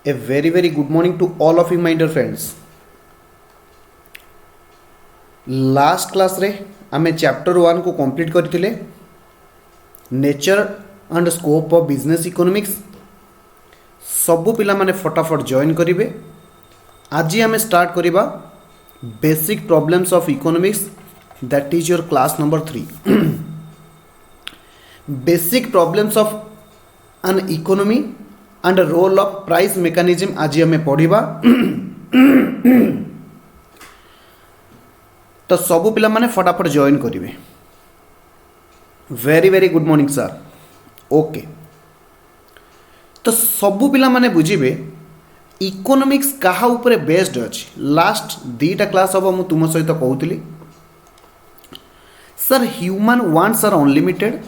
A very good morning to all of you my dear friends. Last class रे आमे chapter 1 को complete करथिले nature and scope of business economics. सबु पिला माने फटाफट जॉइन करिवे। आज आमे स्टार्ट करिबा basic problems of economics, that is your class number 3। Basic problems of an economy and role of price mechanism आज आमे पढ़िबा। तो सबु पिला माने फटाफट जॉइन करिवे। Very good morning sir. Okay, तो सबु पिला माने बुझिबे इकोनॉमिक्स कहा ऊपर बेस्ड अछि। लास्ट दीटा क्लास अब मु तुम सहित कहूतली sir human wants are unlimited,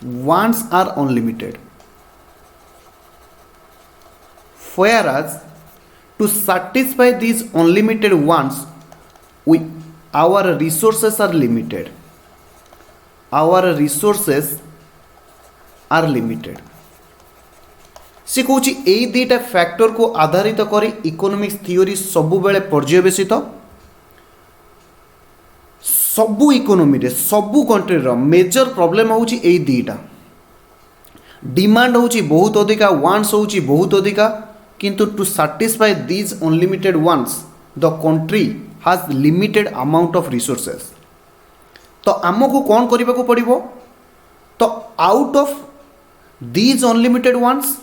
wants are unlimited, whereas to satisfy these unlimited wants our resources are limited, our resources are limited। से कहूँ यही दुईटा फैक्टर को आधारित करी इकोनॉमिक्स थ्योरी सबु बेले पर्यवेसित। सबु इकोनॉमी रे सबु कंट्री रो मेजर प्रॉब्लम होची एई दुईटा। डिमांड होची बहुत अधिका, वांट्स होची बहुत अधिका, किंतु to satisfy these unlimited wants the country has limited amount of resources। तो आमको कौन करने को पड़िबो? तो out of these unlimited wants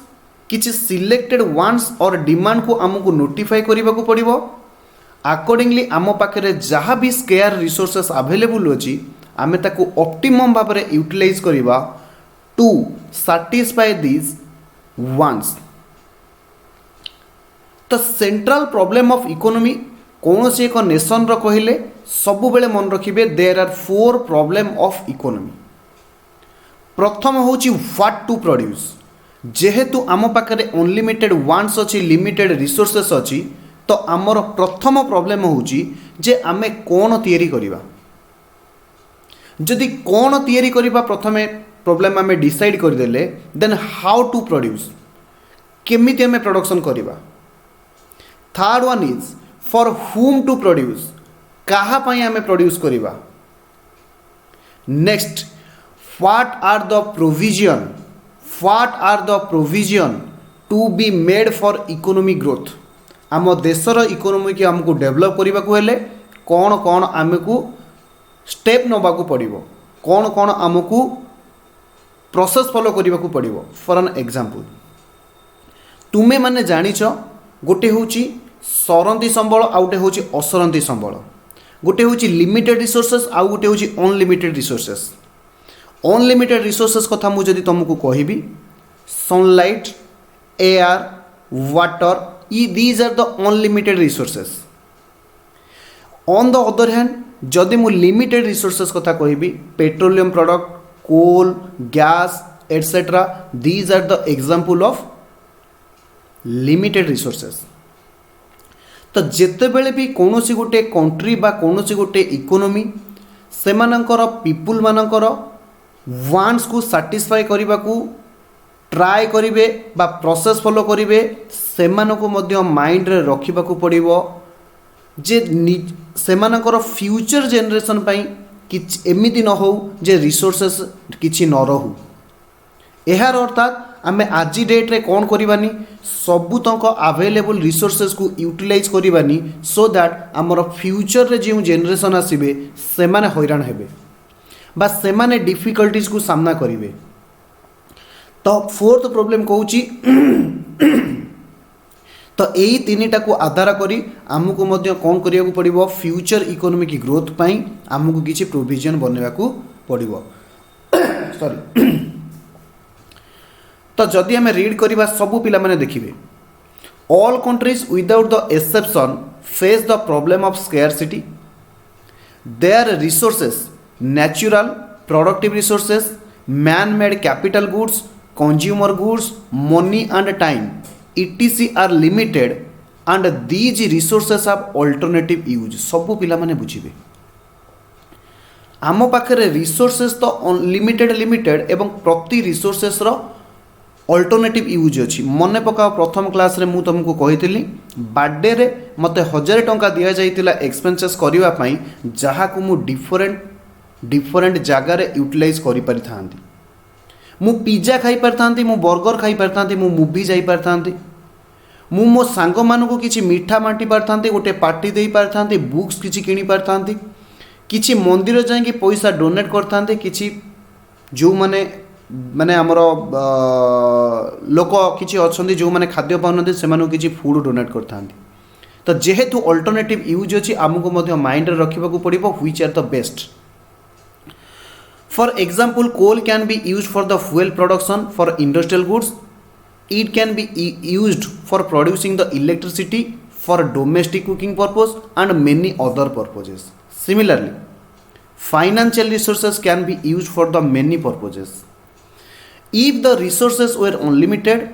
किछि सिलेक्टेड wants और डिमांड को आमको नोटिफाई करने को पड़िबो। अकॉर्डिंगली आम पाखे जहाँ भी स्केयर रिसोर्सेस अवेलेबल अछि आमे ताको ऑप्टिमम भाव में यूटिलाइज करबा टू satisfy these wants। तो सेंट्रल प्रॉब्लम ऑफ इकोनॉमी कौन से एक नेशन रो कहले सबु बेले मन रखिबे there are 4 problem of economy. प्रथम होची व्हाट टू प्रोड्यूस। जेहेतु आम पाखे अनलिमिटेड वांट्स अच्छी, लिमिटेड रिसोर्सेस अच्छी, तो आमर प्रथम प्रॉब्लम होची जे आमे कौन तैयारी करिबा। जदि कौन तैयारी करिबा प्रथमे प्रॉब्लम आमे डिसाइड कर देले, देन हाउ टू प्रोड्यूस, केमिति आमे प्रोडक्शन करिबा। Third one is for whom to produce, कहा पाई आमे प्रोड्यूस करिबा। Next what are the provision, what are the provision to be made for economy growth. आम देशर इकोनॉमी की आमको डेवलप करने को हेले कौन कौन आमको स्टेप नवा को पड़िबो, कौन कौन आमको प्रोसेस फॉलो करने को पड़िबो। फॉर एन एग्जांपल तुमे माने जानिछ गोटे होची सरंती संबल, आ गोटे होची असरंती संबल, गोटे होची लिमिटेड रिसोर्सेस, आ गोटे होची अनलिमिटेड रिसोर्सेस। अनलिमिटेड रिसोर्सेस कथा मु जदि तुमको कहबी sunlight, air, water, these are the unlimited resources। on the other hand जदि मु लिमिटेड रिसोर्सेस कथा कहबी petroleum product, coal, gas etcetera, these are the example of limited resources. तो जिते बेले भी कौन सी गोटे कंट्री बा कौन सी गोटे इकोनॉमी सेमानंकर पीपुल मानकर वांट्स को सैटिस्फाई करने को ट्राए करिवे बा प्रोसेस फॉलो करिवे, सेमानको मध्य माइंड रे रखिबा को पड़िबो जे सेमानकर फ्यूचर जनरेशन पई किछ एमिति न हो जे रिसोर्सेस किछि न रहू। एहार अर्थात आमे आज डेट रे कौन करबानी सबु तक अवेलेबल रिसोर्सेस को यूटिलाइज करबानी सो दैट आमर फ्यूचर रे जो जनरेशन आसीबे सेमाने हैरान हेबे बा सेमाने डिफिकल्टीज को सामना करिवे। तो फोर्थ प्रॉब्लम कहूची तो यही तीनटा को आधार करी आमको मध्य कौन करिया को पड़िबो फ्यूचर इकोनॉमिक ग्रोथ पई आमको किछि प्रोविजन बनेबा को पड़िबो। सॉरी, तो जदि आम रीड करवा सबू पिला माने देखिबे all countries without the exception face the problem of scarcity. Their resources, natural productive resources, man made capital goods, consumer goods, money and time etc are limited and these resources have alternative use. सबू पिला माने बुझिबे आम पाखे resources तो limited एवं प्रति resources रो alternative use अच्छी मन पकाओ प्रथम क्लास रे मु तुमको कही बर्थडे रे मते 1000 टंका दि जाइतिला एक्सपेंसेस करबा पई जहाँ को मु डिफरेंट जगार यूटिलाइज करि पारि थांती मु पिज्जा खाई पारथांती मु बर्गर खाई पारथांती मु मूवी जाई पारथांती मु मो सांग मानकु किछि मीठा बांटी पारथांती गोटे पार्टी देई पारथांती बुक्स किछि किनी पारथांती किछि मंदिर जाई पैसा डोनेट करथांती किछि जो माने माने हमर लोक किछि अछंती जो माने खाद्य पाउनते सेमानु किछि फूड डोनेट करथांती तो जेहेतु अल्टरनेटिव यूज अछि हमकु मध्ये माइंड रे रखिबा को पड़िबो which are the best. For example, coal can be used for the fuel production for industrial goods. It can be used for producing the electricity for domestic cooking purpose and many other purposes. Similarly, financial resources can be used for the many purposes. If the resources were unlimited,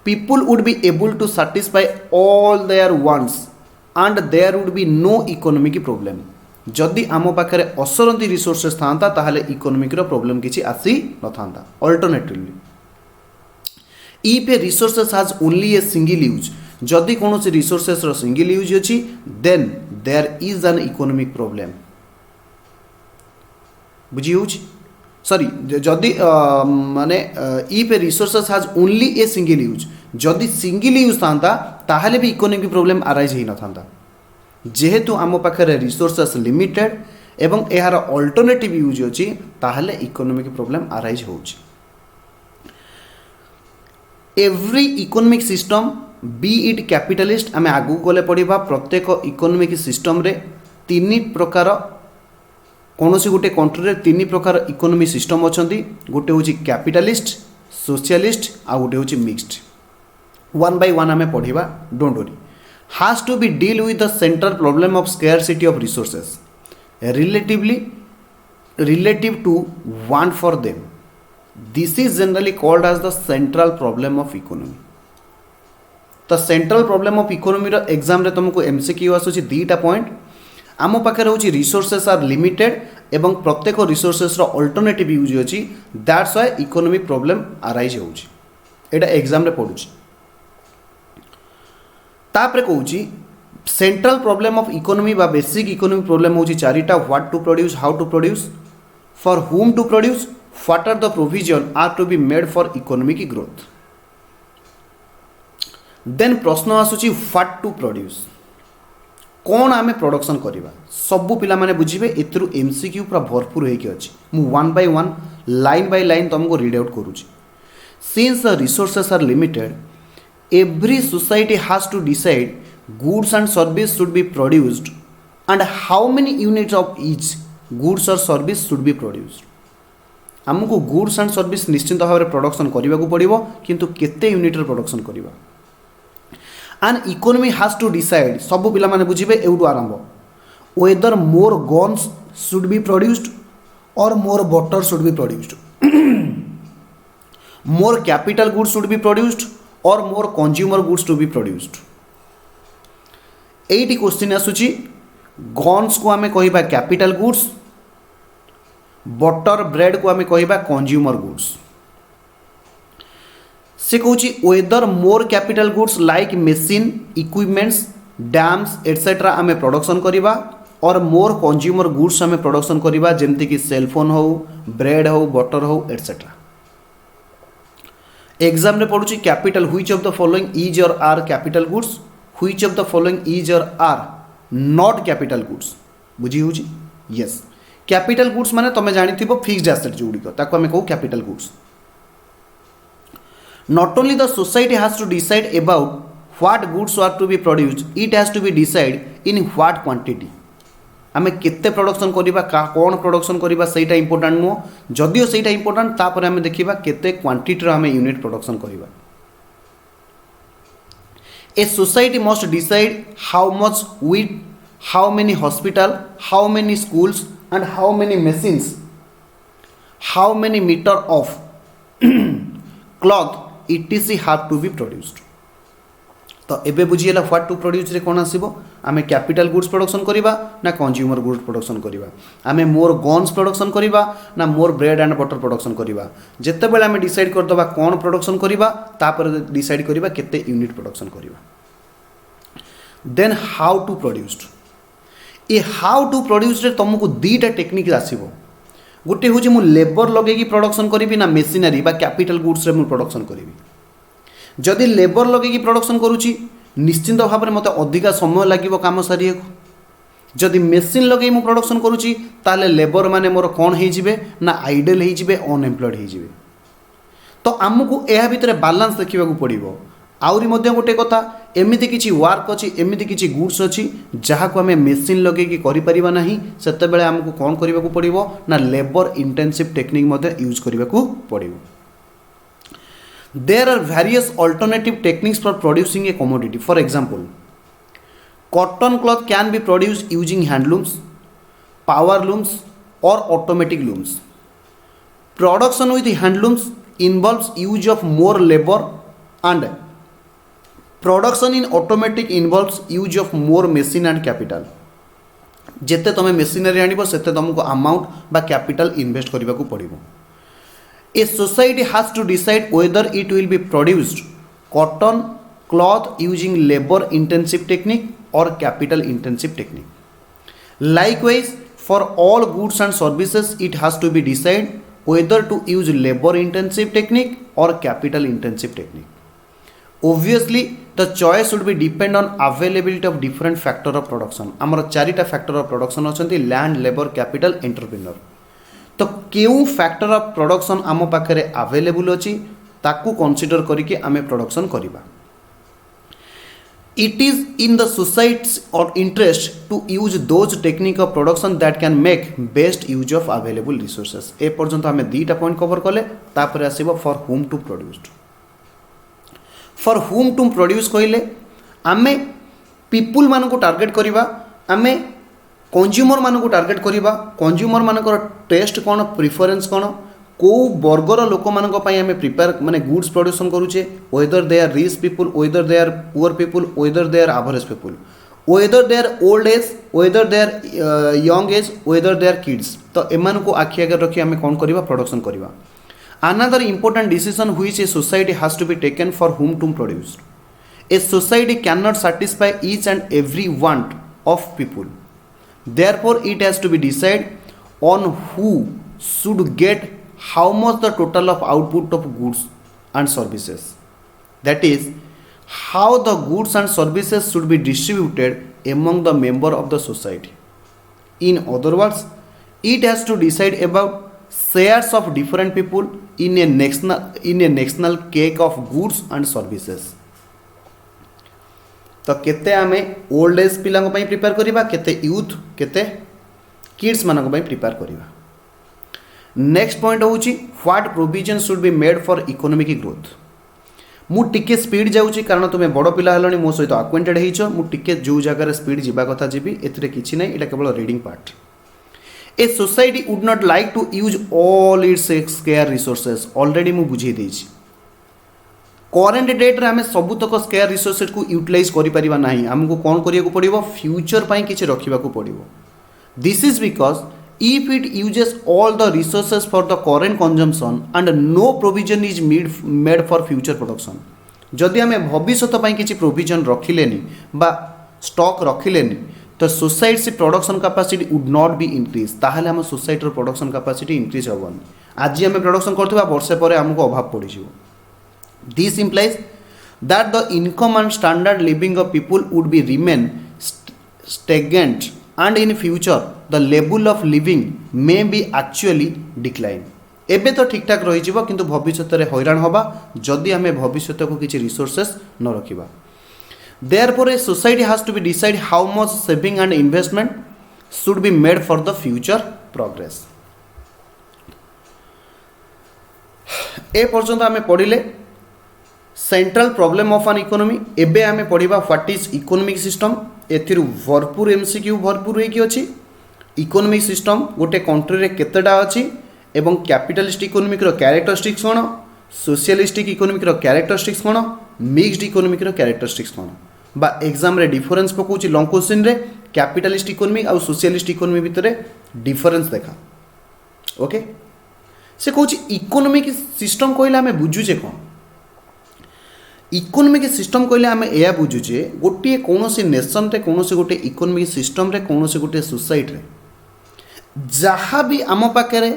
people would be able to satisfy all their wants and there would be no economic problem. जदि आम पाखे असरंती resources था ताहले economic problem किसी आसी न था. Alternatively if a resources has only a single use जदि कौन से रिसोर्सेस सिंगल यूज अच्छी then there is an economic problem. बुझी होची सॉरी जदि माने if a resources has only a single use जदि सिंगल यूज था ताहले भी इकोनॉमिक प्रॉब्लम अराइज ही न था. जेहेतु आम पाखे रिसोर्सेस लिमिटेड एवं यार अल्टरनेटिव यूज अच्छी ताहले इकोनॉमिक प्रॉब्लम अराइज होची. Every economic system B it capitalist आम आगू गले पढ़ा प्रत्येक इकोनॉमिक सिस्टम रे तीन प्रकार कौन सी गोटे कंट्री रे तीन प्रकार इकोनॉमिक सिस्टम अच्छी गोटे हूँ कैपिटलिस्ट सोशलिस्ट आ गोटे हूँ मिक्सड. वन बाय वन आम पढ़ा don't worry. has to be deal with the central problem of scarcity of resources relative to want for them. This is generally called as the central problem of economy. The central problem of economy रो exam रे तुमको MCQ आसुची दीटा point. आम पाखे होची resources are limited एवं प्रत्येक resources रो अल्टरनेटिव यूज अछि that's why economic problem arise होची. एटा एग्जाम रे पढुची. तापरे कहूची सेंट्रल प्रॉब्लम ऑफ इकोनॉमी बा बेसिक इकोनॉमिक प्रॉब्लम होची चारिटा. What to produce, how to produce, for whom to produce, what are the provision are to be made for economic growth. Then प्रश्न आसुची व्हाट टू प्रोड्यूस कौन आमे production करिबा. सबु पिला माने बुझिबे एथरु एमसीक्यू पूरा भरपूर होई कि अछि. मु one by one line by line तुमको रीड आउट करूची. Since the resources are limited every society has to decide goods and service should be produced and how many units of each goods or service should be produced. हमको goods and service निश्चित भाव में production करने को पड़ो किंतु केते unit production करवा. an economy has to decide सब पिला माने बुझिबे एउडू आरंभ whether more guns should be produced or more butter should be produced more capital goods should be produced or more consumer goods to be produced. 8 question आसुची. Guns को आमे कहिबा capital goods, butter bread को आमे कहिबा consumer goods. से कहूची whether more capital goods like machine equipments dams etcetera आमे प्रोडक्शन करिबा और मोर कंज्यूमर गुड्स आमे प्रोडक्शन करिबा जेमति कि सेलफोन हो, ब्रेड हो, बटर हो एटसेट्रा. एग्जाम रे पढ़ुची capital which of the following is और are capital goods, which of the following is और आर नॉट कैपिटल गुड्स. बुझी होची. यस कैपिटल गुड्स माने तमे जानिथिबो फिक्स्ड एसेट जोडिको ताको हमें कहू capital goods. Not only the society has to decide about what goods are to be produced, it has to be decide in what quantity. आमे केते production करिबा कौन प्रोडक्शन करिबा सेटा इंपोर्टेंट नुह जदियो सेटा इंपोर्टेंट तापर आमे देखिबा केते क्वांटिटी रो आमे यूनिट प्रोडक्शन करिबा. A society must decide how much wheat, how many hospital, how many schools and how many machines, how many meter of cloth etc have to be produced. तो एबे बुझीगला what to produce रे कौन आसीबो आमे capital goods production करिबा ना consumer goods production करिबा आमे मोर guns production करिबा ना मोर ब्रेड एंड बटर प्रोडक्शन करिबा जेते बेले आमे डिसाइड कर दबा कौन प्रोडक्शन करिबा तापर डिसाइड करिबा केते यूनिट प्रोडक्शन करिबा देन हाउ टू प्रोड्यूस्ड ए हाउ टू प्रोड्यूस रे तुमको दीटा टेक्निक आसीबो गोटे हूँ मु लेबर लगे प्रोडक्शन करी ना मेसिनरी बा कैपिटल गुड्स रे मु प्रोडक्शन करी जदि लेबर लगे प्रोडक्शन करुच्ची निश्चिंत भाव में मत अधिका समय लगे कम सारे जदि मेसीन लगे मु प्रोडक्शन करुच्ची ताले लेबर माने मोर कौन हो ना आइडल हो अनएम्प्लॉयड हो तो आमको यह भितर बालांस देखा पड़ो आउरी मध्य गोटे कथा एमिति किछि वर्क अच्छी एमिति किछि गुड्स अच्छी जहाँ को आम मेसीन लगे करिपरिबा नाही सेते बेले आमको कौन करने को पड़ो ना लेबर इंटेंसिव टेक्निक मध्य यूज करने को पड़ो there are various alternative techniques for producing a commodity for example cotton cloth can be produced using handlooms power looms और automatic looms production with handlooms involves use of more labour and production in automatic involves use of more machine and capital जिते तुम machinery आनिबो सेते तुमको amount बा capital invest करने को पड़ो a society has to decide whether it will be produced cotton cloth using labour intensive technique और capital intensive technique likewise for all goods and services it has to be decide whether to use labour intensive technique और capital intensive technique obviously the choice should be depend on availability of different factor of production आमर चारिटा factor of production अच्छा land labour capital entrepreneur तो क्यों factor of production आम पाखे available अच्छी ताकू कंसीडर करके आम प्रोडक्शन करवा it is in the societies और interest to use those technique of production that can make best use of available resources ए पर्यंत आम दुईटा पॉइंट कवर कले तापर आसीबो for whom to produced for whom to produce कहले आमे पीपुल मान को टार्गेट करवा आमे कंज्यूमर मान को टार्गेट करवा कंज्यूमर मानकर टेस्ट कौन प्रिफरेन्स कौन को वर्गर लोक मान आम प्रिपेयर माने गुड्स प्रोडक्शन करुचे whether they are rich people whether they are poor people whether they are average people whether they are old age whether they are young age whether they are kids तो एमान को आखि आगे रखी आम कौन करवा प्रोडक्शन करवा Another important decision which a society has to be taken for whom to produce. A society cannot satisfy each and every want of people. Therefore, it has to be decided on who should get how much the total of output of goods and services. That is, how the goods and services should be distributed among the member of the society. In other words, it has to decide about shares of different people in a national cake of goods and services. तो केते आमे old age पिला prepare करिबा केते youth केते kids मानक prepare करिबा next point होउची what provision should be made for economic growth मु टिके स्पीड जाउची कारण तुमे बड़ पिला हलनी मो सहित अक्वेंटेड हेइछो मु टिके जो जगह स्पीड जिबा कथा जिबी एथिरे किछि नै एटा केवल reading part a society would not like to use all its scarce resources already मु बुझे देछि करेंट डेट रे हमें सबुतक स्केयर रिसोर्सेस को यूटिलाइज करि परिबा नाही हमको कोन करिया को पड़िबो फ्यूचर पई किछि रखिबा को पड़िबो this is because if it uses all the resources for the current consumption and no provision is made for future production जदि हमें भविष्यत पई किछि प्रोविजन रखिलेनी बा स्टॉक रखिलेनी तो society production capacity would not be increase ताहले हम सोसाइटी प्रोडक्शन कैपेसिटी इंक्रीज हेबनी आज आम प्रोडक्शन करथिबा वर्षे पर हमको अभाव पड़ जाए this implies that the income and standard living of people would be remain stagnant and in future the level of living may be actually decline एबे तो ठीक ठाक रही किंतु भविष्य में हैरान हवा जदि आम भविष्य को किसी रिसोर्सेस न रखिबा Therefore, a society has to be decide how much saving and investment should be made for the future progress. ए पर्यंत आमे पढ़िले central problem of an economy एबे आमे पढ़िबा व्हाट इज इकोनॉमिक सिस्टम एथिरु भरपूर एमसीक्यू भरपूर होई कि अछि इकोनॉमिक सिस्टम गोटे कंट्री रे केतेटा अछि एवं कैपिटलिस्ट इकोनॉमिक रो कैरेक्टरिस्टिक्स कोन सोशलिस्टिक इकोनॉमिक रो कैरेक्टरिस्टिक्स कोन मिक्सड इकोनोमिक कैरेक्टरिस्टिक्स कौन बा एग्जाम रे डिफरेंस पकाउछि लॉन्ग क्वेश्चन रे कैपिटलिस्ट इकोनोमी और सोशलिस्ट इकोनोमी भितर डिफरेंस देखा ओके से कहूँ इकोनोमिक सिस्टम कहले आम बुझुचे कौन इकोनोमिक सिस्टम कहले आम यह बुझुचे गोटे कौन नेशन रे कौन गोटे इकोनोमिक सिस्टम रे कौन गोटे सोसाइटी रे जहाँ भी आम पाखे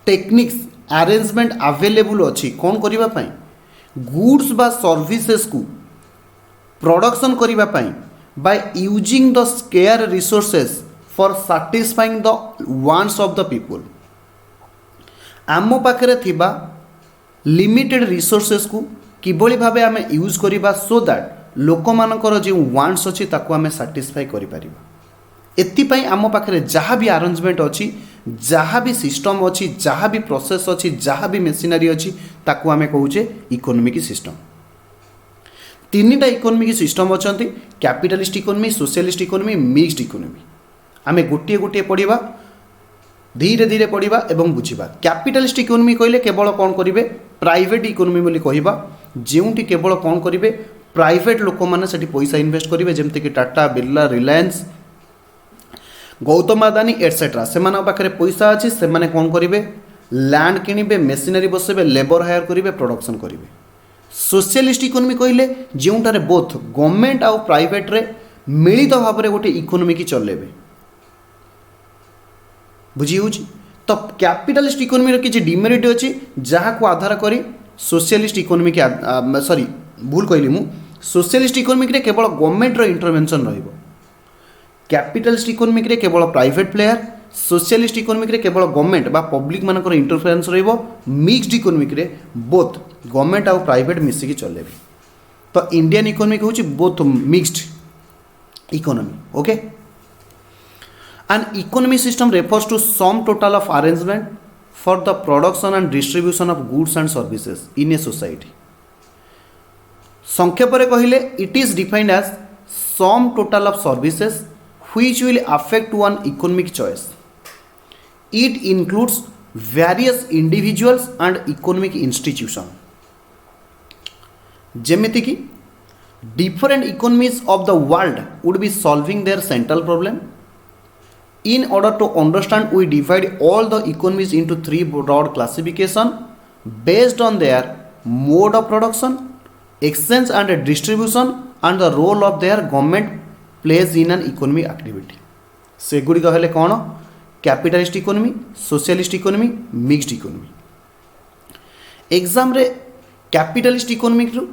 टेक्निक्स अरेंजमेंट अवेलेबल अच्छी कौन करने गुड्स बा सर्विसेस को प्रोडक्शन करने by using the square resources for satisfying the wants of the people आम पाखे थिबा लिमिटेड रिसोर्सेस को किभली भाबे आम यूज करिबा सो दैट लोक मानकर जो वांट्स अच्छी ताकू आम सैटिस्फाई करि परिबा एतिपाई आम पाखे जहाँ भी अरेंजमेंट अच्छी जहाँ भी सिस्टम अच्छी जहाँ भी प्रोसेस अच्छी जहाँ भी मेसिनरी अच्छी ताकू आम कहूचे इकोनोमिक सिस्टम तीन टा इकोनोमिक सिस्टम अच्छा capitalist economy socialist economy mixed economy आम गोटे गोटे पढ़ा धीरे धीरे पढ़ा एवं बुझा कैपिटलिस्ट इकोनोमी कहले केवल कौन करेंगे प्राइवेट इकोनोमी बोली कहबा जोंटी केवल कौन करेंगे प्राइवेट लोक मैंने से पैसा इन्वेस्ट करेंगे जमती कि टाटा बिरला रिलायंस गौतम अदानी एटसेट्रा से पाखे पैसा अच्छी से कौन करेंगे लैंड किणवे मेसिनरी बसबे लेबर हायर करेंगे प्रोडक्शन करेंगे सोशलिस्ट इकोनोमी कहले जोटार बोथ गवर्नमेंट आउ प्राइवेट रे मिलित भाव में गोटे इकोनोमी की चलेबे बुझी हो तो कैपिटलिस्ट इकोनोमी किसी डिमेरिट अच्छी जहाँ को आधार करी सोशलिस्ट इकोनोमी के सॉरी भूल कहली मु सोशलिस्ट इकोनोमिक रे केवल गवर्नमेंट रो इंटरवेंशन रहिबो कैपिटलिस्ट इकोनोमिक रे केवल प्राइवेट प्लेयर सोशलिस्ट इकोनोमिक रे केवल गवर्नमेंट बा पब्लिक मानकर इंटरफेरेंस रहिबो मिक्सड इकोनोमिक रे बोथ गवर्नमेंट आउ प्राइवेट मिसिकी चलेबे तो इंडियन इकोनोमिक होची both mixed economy okay An economy system refers to sum total of arrangement for the production and distribution of goods and services in a society. संक्षेपरे कहले it is defined as sum total of services which will affect one economic choice. It includes various individuals and economic institutions. जेमिति कि different economies of the world would be solving their central problem. In order to understand, we divide all the economies into three broad classification based on their mode of production, exchange and distribution, and the role of their government plays in an economic activity. सेगुड़ी कहले कौन capitalist economy socialist economy mixed economy exam रे capitalist economy रू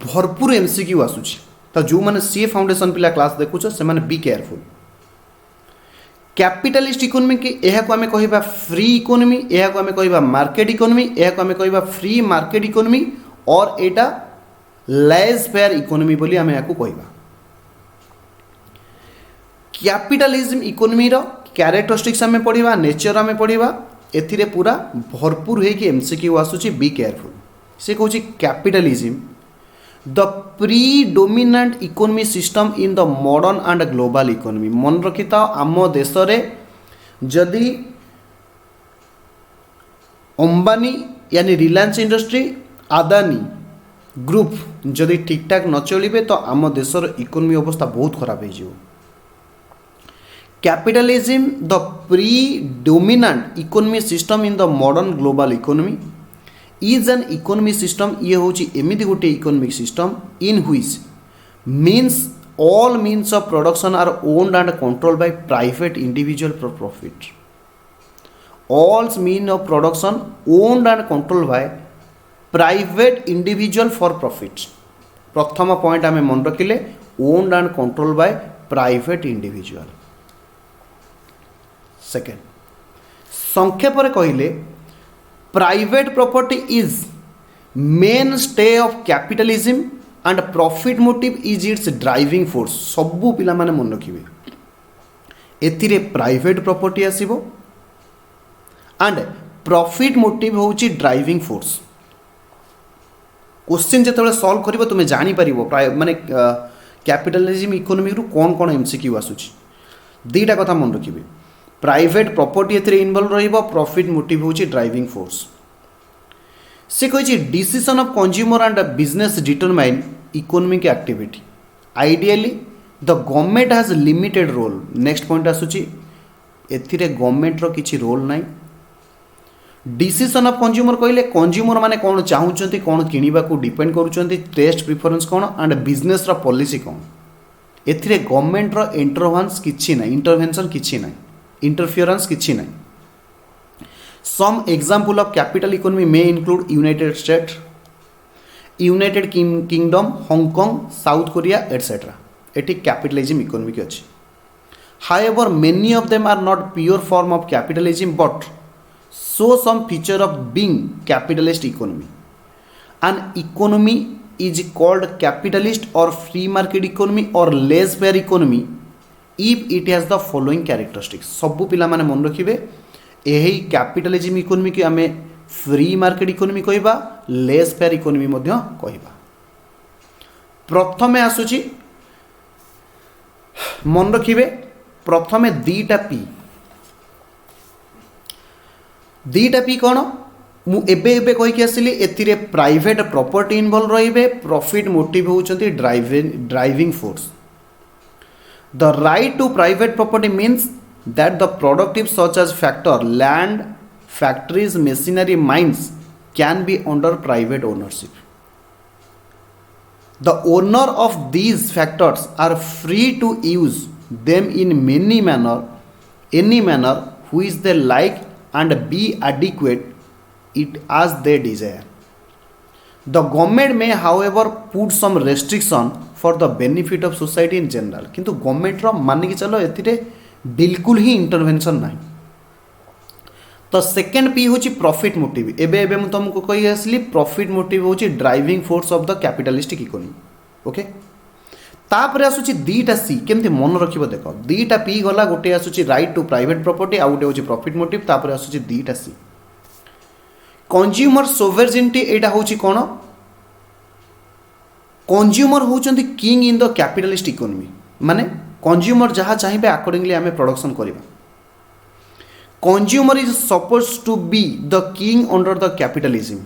भरपूर MCQ आसुची तो जो माने CA foundation पिला क्लास देखुछ से माने बी केयरफुल कैपिटलिस्ट इकोनोमी के यह को आम कह फ्री इकोनोमी यह को आम कह मार्केट इकोनोमी यह को आम कह फ्री मार्केट इकोनोमी और एटा लेस फेयर इकोनोमी बोली आम या कहवा कैपिटलिज्म इकोनोमी रो कैरेक्टरिस्टिक्स आम पढ़ा नेचर आम पढ़ा एथिरे पूरा भरपूर होगी एमसीक्यू आसूची बी केयरफुल से कहूँ capitalism the predominant economy system in the modern and global economy मन रखी था आम देश जदि अंबानी यानी रिलायंस इंडस्ट्री आदानी ग्रुप जदि ठीक ठाक न चलिए तो आम देशर इकोनॉमी अवस्था बहुत खराब हो capitalism the predominant economy system in the modern global economy is an economy system ये हूँ एमती गोटे economic system in which means all means of production are owned and control by private individual for profit all mean of production owned and control by private individual for profit प्रथम point आम मन रखिले owned and control by private individual second संक्षेप कहले private property is main stay of capitalism and profit motive is its driving force सबू पिला माने मन रखिए एथिरे प्राइवेट प्रॉपर्टी आसीबो एंड प्रॉफिट मोटिव होची ड्राइविंग फोर्स क्वेश्चन जेतेबेले सॉल्व करिवो तुमे जानि परिबो माने कैपिटलिज्म इकोनॉमी रु कोन कोन एमसीक्यू आसुची दीटा कथा मन रखिबे प्राइवेट प्रॉपर्टी एथिरे इन्वॉल्व रहिबो प्रॉफिट मोटिव होची ड्राइविंग फोर्स से कही decision of consumer and business determine economic activity ideally the government has limited role next point आसूची एथिरे गवर्नमेंट रो किछि रोल नाही डिसीजन ऑफ कंज्यूमर कहले कंज्यूमर माने कौन चाहूचंती कौन किनिबा को डिपेंड करूचंती टेस्ट प्रिफरेंस कौन एंड बिजनेस रो पॉलिसी कौन एथिरे गवर्नमेंट रो इंटरवेंशन किछि नाही इंटरफियरेंस किछि नाही some example of capital economy may include United State United Kingdom Hong Kong South Korea etcetera एटी कैपिटलिज्म इकोनॉमी की अछि however many of them are not pure form of capitalism but show some feature of being capitalist economy an economy is called capitalist or free market economy or laissez-faire economy if it has the following characteristics सबु पिला माने मन रखिबे एही capitalism economy की आमे free market economy कहबा less-fair economy मध्य कहबा प्रथमे आसुची मन रखिबे प्रथमे दीटा पी कौन मु एबे एबे कहि के आसिली एतिरे प्राइवेट प्रॉपर्टी इन्वॉल्व रहिबे प्रॉफिट मोटिव होचंती driving force the right to private property means that the productive such as factor land factories machinery mines can be under private ownership the owner of these factors are free to use them in any manner which they like and be adequate it as they desire the government may however put some restriction for the benefit of society in general किंतु government रो मान के चलो एथिरे बिल्कुल ही intervention नाही तो second P होची profit motive एबे एबे मु तुमको कहि आसली प्रॉफिट मोटिव होची driving force of the capitalistic economy okay तापर आसुची दीटा सी केमती मन रखिबो देखो दीटा पी गला गोटे आसुची राइट टू प्राइवेट प्रॉपर्टी आ गोटे होची प्रॉफिट मोटिव तापर आसुची दीटा सी कंज्यूमर सोवरेनिटी एटा होची कोन कंज्यूमर होचंती king in the capitalist economy माने कंज्यूमर जहा चाहिबे अकॉर्डिंगली हमें प्रोडक्शन करिबा consumer is supposed to be the king under the capitalism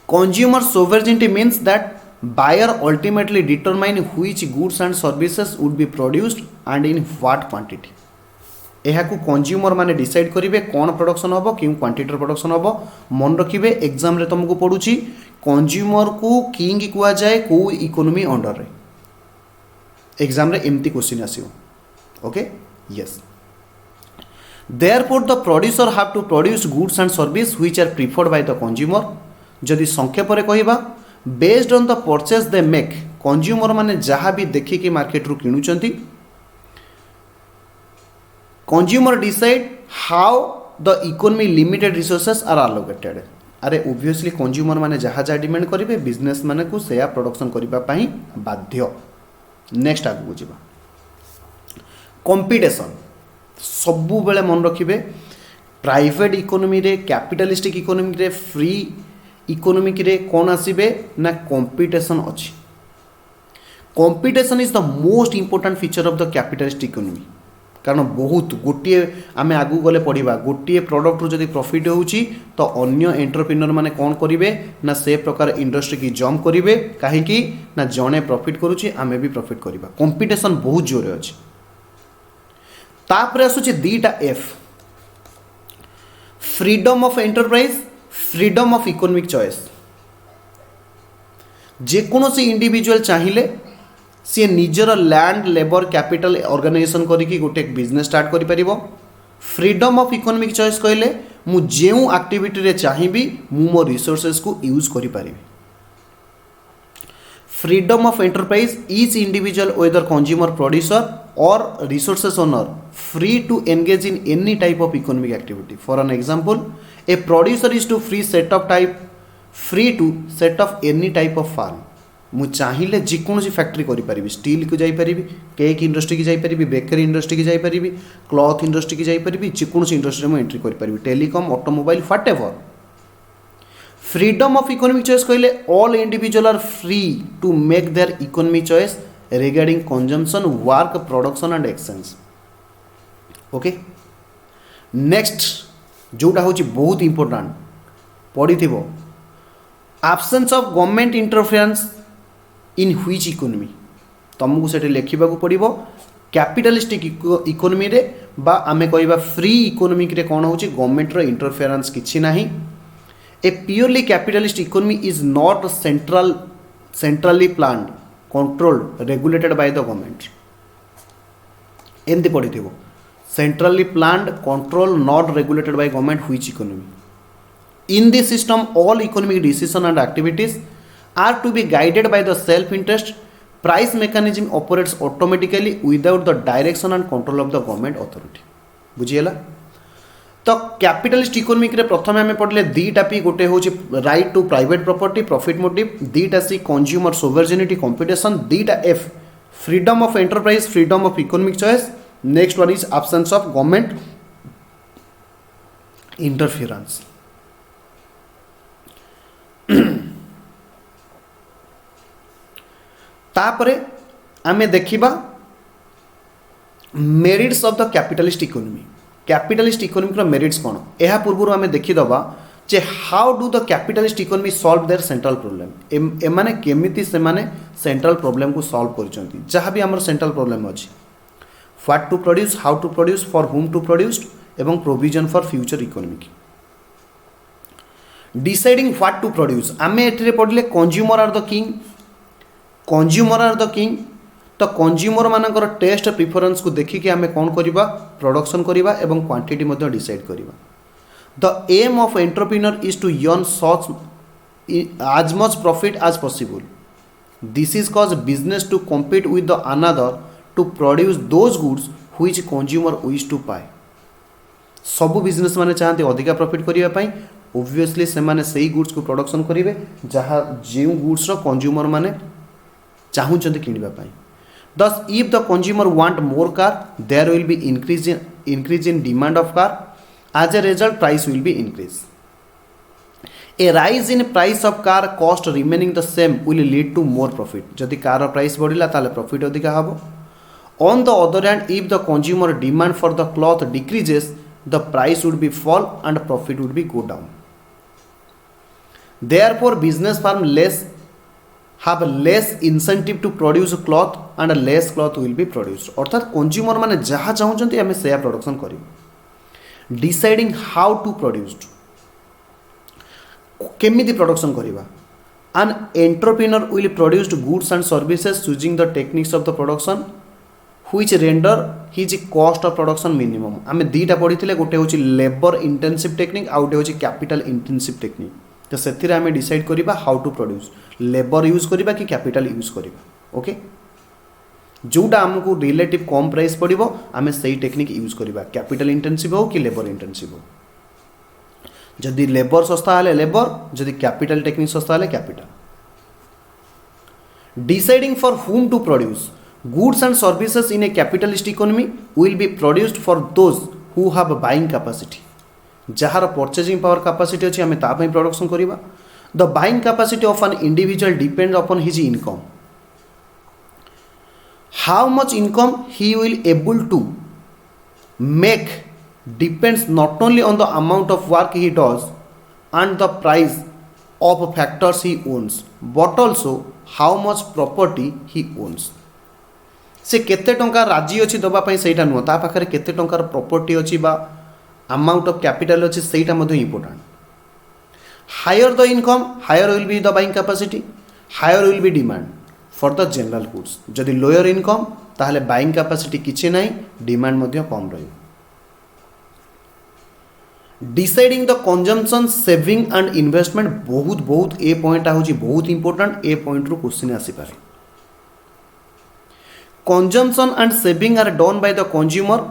consumer sovereignty means that buyer ultimately determine which goods and services would be produced and in what quantity एहा को consumer माने decide करिवे कोन production होबो किउ quantity production होबो मन रखिबे exam रे तुमको पढुची कंज्यूमर को किंग कुआ जाए को इकोनॉमी अंडर रे एग्जाम रे एमती क्वेश्चन आसीओ okay yes therefore the producer have to produce goods and service which are preferred by the consumer जदि संक्षेप रे कहिबा based on the purchase they make consumer माने जहाँ भी देखी कि मार्केट रू किणुचंती consumer decide how the economy limited resources are allocated अरे ओब्वियसली कंज्यूमर माने जहाँ जहाँ डिमांड करेंगे बिजनेस माने को सेया प्रोडक्शन करबा पई बाध्य नेक्स्ट आगु बुझिबा कंपटीशन सबु बेले मन रखिबे प्राइवेट इकोनॉमी रे कैपिटलिस्टिक इकोनॉमी रे फ्री इकोनॉमिक रे कौन आसीबे ना कंपटीशन अछि competition is the most important feature of the capitalist economy कारण बहुत गोटे आमे आगु गले पढ़िबा गोटे प्रोडक्ट रो जदी प्रॉफिट होउची तो अन्य एंटरप्रेन्योर माने कौन करिवे ना से प्रकार इंडस्ट्री की जंप करिवे काहे कि ना जणे प्रॉफिट करूची आमे भी प्रॉफिट करिबा कंपटीशन बहुत जोरे अछि तापर आसुची दीटा F freedom of enterprise freedom of economic choice जेकोसी इंडिविजुअल चाहिए सी निजर लैंड लेबर कैपिटल ऑर्गेनाइजेशन करिकी गोटे बिजनेस स्टार्ट करि परिबो फ्रीडम ऑफ इकोनॉमिक चॉइस कहले मु जेउ एक्टिविटी रे चाहिबी मु मो रिसोर्सेस को यूज करि परिबी freedom of enterprise each individual whether consumer producer or resources owner free to engage in any type of economic activity for an example a producer is to free to set up any type of farm मु चाहिए जेकोसी factory करी steel को जाई परिबी cake industry की जाई परिबी bakery industry की जाई परिबी cloth industry की जाई परिबी जेकोसी इंडस्ट्री में एंट्री करी परिबी telecom automobile whatever freedom of economic choice कहले all individual are free to make their economic choice regarding consumption work production and exchange okay next जोटा होची बहुत इंपोर्टेंट पढ़ी absence of government interference in which economy तुमको से लिखा पड़ो capitalistic economy रे बा आमे कहबा फ्री इकोनॉमिक रे कौन होची गवर्नमेंट रो इंटरफेरेंस किछि नाही a purely capitalist economy is not centrally planned controlled regulated by the government एमती पढ़ी centrally planned control not regulated by government which economy in this system all economic decision and activities are to be guided by the self interest price mechanism operates automatically without the direction and control of the government authority बुझीगला तो capitalist economic रे प्रथम आम पढ़ले दीटा पी गोटे हूँ right to private property profit motive दीटा सी कंज्यूमर सोवरजिनिटी कंपटीशन दीटा F freedom of enterprise freedom of economic choice next one is absence of government interference तापरे आमे देखिबा merits of the capitalist economy रो मेरिट्स कोन एहा पूर्व आमे देखिदबा जे how do the capitalist economy solve their central problem एमाने केमिति से माने सेंट्रल प्रॉब्लम को सॉल्व करचंती जहाँ भी हमर सेंट्रल प्रॉब्लम अछि what to produce how to produce for whom to produce एवं provision for future economic deciding what to produce आमे एठरे पढले कंज्यूमर आर द किंग तो कंज्यूमर मानकर टेस्ट प्रिफरेंस को देखिकी आमे कौन करिबा प्रोडक्शन करिबा एवं क्वांटिटी मध्ये डिसाइड करिबा the aim of entrepreneur is to earn such as much profit as possible this is cause business to compete with the another to produce those goods which consumer wish to buy सब business माने चाहते अधिका profit करिया पई obviously से माने सही goods को प्रोडक्शन करिवे जहाँ जो गुड्स रो कंज्यूमर माने चाहूँच कि thus if the consumer want more car there will be increase in demand of car as a result price will be increase a rise in price of car cost remaining the same will lead to more profit जदि car price बढ़िला ताले profit अधिका हबो on the other hand if the consumer demand for the cloth decreases the price would be fall and profit would be go down therefore business firm have less incentive to produce cloth and less cloth will be produced अर्थात consumer माने जहाँ चाहूँचंती आमे सेया production करिबो deciding how to produced केमिति production करिबा an entrepreneur will produce goods and services using the techniques of the production which render his cost of production minimum आमे दीटा पढिथिले गोटे होची लेबर इंटेंसिव टेक्निक आ गोटे होची कैपिटल इंटेंसिव टेक्निक तो से आम डिसाइड करिबा how to produce labour use करिबा कि कैपिटल यूज करिबा ओके जोटा आमको रिलेटिव कम प्राइस पड़ो आम से टेक्निक यूज करिबा कैपिटल इंटेंसिव हो कि लेबर इंटेंसिव हो जदि लेबर सस्ता है लेबर जदि कैपिटल टेक्निक सस्ता है capital deciding for whom to produce goods and services in a capitalist economy will be produced for those who have buying capacity जार परचेजिंग पावर कैपेसिटी अच्छी आम ताप प्रोडक्शन करिबा the buying capacity of an individual depend upon his income how much income he will able to make depends not only on the amount of work he does and the price of factors he owns but also how much property he owns से केते टंका राजी अच्छी दवाई से नुह ता पाखे केते टंकार प्रॉपर्टी अच्छी बा अमाउंट ऑफ कैपिटल अच्छी से important higher the income higher will be the buying capacity higher will be demand for the general goods जदि लोअर इनकम ताहले बाइंग कैपेसिटी किछि नाही डिमांड मध्य कम रही deciding the consumption saving and investment बहुत बहुत ए पॉइंट आउची बहुत इंपोर्टेंट ए पॉइंट रू क्वेश्चन आसी पारे consumption and saving are done by the consumer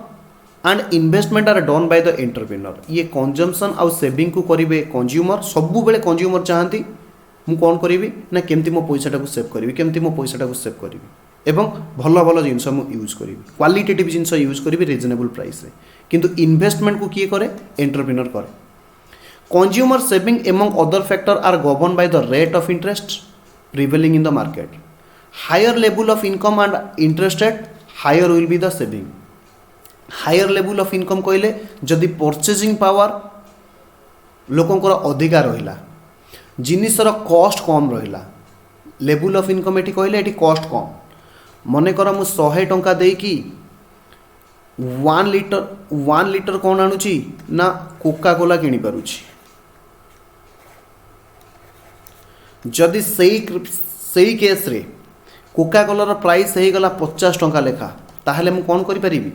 and investment are done by the entrepreneur ये कंजम्पशन आउ सेविंग को करिवे कंज्यूमर सबु बेले कंज्यूमर चाहती मु कौन करी ना केमती मो पैसाटा को सेव करी केमती मो पैसाटा को सेव करी एवं भल भल जिनस मु यूज करी क्वालिटेटिव जिनस यूज करी रिजनेबल प्राइस रे किंतु इन्वेस्टमेंट को किए करे एंटरप्रेन्योर करे consumer saving among other factor are govern by the rate of interest prevailing in the market higher level of income and interest rate higher will be the saving higher level of income कहले जदि purchasing power लोकंकर अधिका रहिला जिनिसर cost कम रहिला level of income eighty कहले eighty cost कम मने कर मु 100 टंका देकी 1 लीटर कौन आणुची ना कोका कोला किनी पारुची जदि सही केस रे कोका कोलार प्राइस हो गला 50 टंका लेखा ताहले मु कौन करि परिबी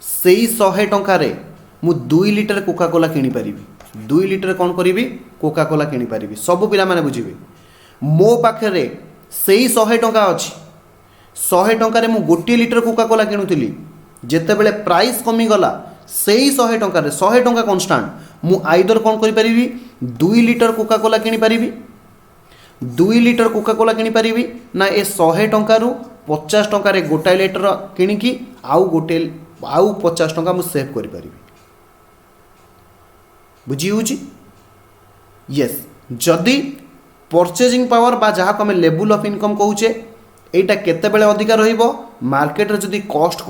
सही 100 टंका रे मु 2 लीटर कोका कोला किनी परिबी 2 लीटर कौन करिबी कोका कोला किनी परिबी सब पिला माने बुझिबे मो पाखे सही 100 टंका अच्छी 100 टंका रे मु 1 लीटर कोका कोला किणुली जेतेबेले प्राइस कमी गला सही 100 टंका रे 100 टंका कन्स्टांट मु आइदर कौन करि परिबी 2 लीटर कोका कोला किनी परिबी 2 लीटर कोका कोला किनी परिबी ना ए 100 टंका रु 50 टंका रे गोटा लीटर किणिकी आउ 50 टंका मु सेव करि परिबी बुझी होची यस जदि परचेजिंग पावर बा जहाँ को आम लेवल ऑफ इनकम कहूचे यहाँ केतेबेले अधिका रहिबो मार्केट रे जदि कॉस्ट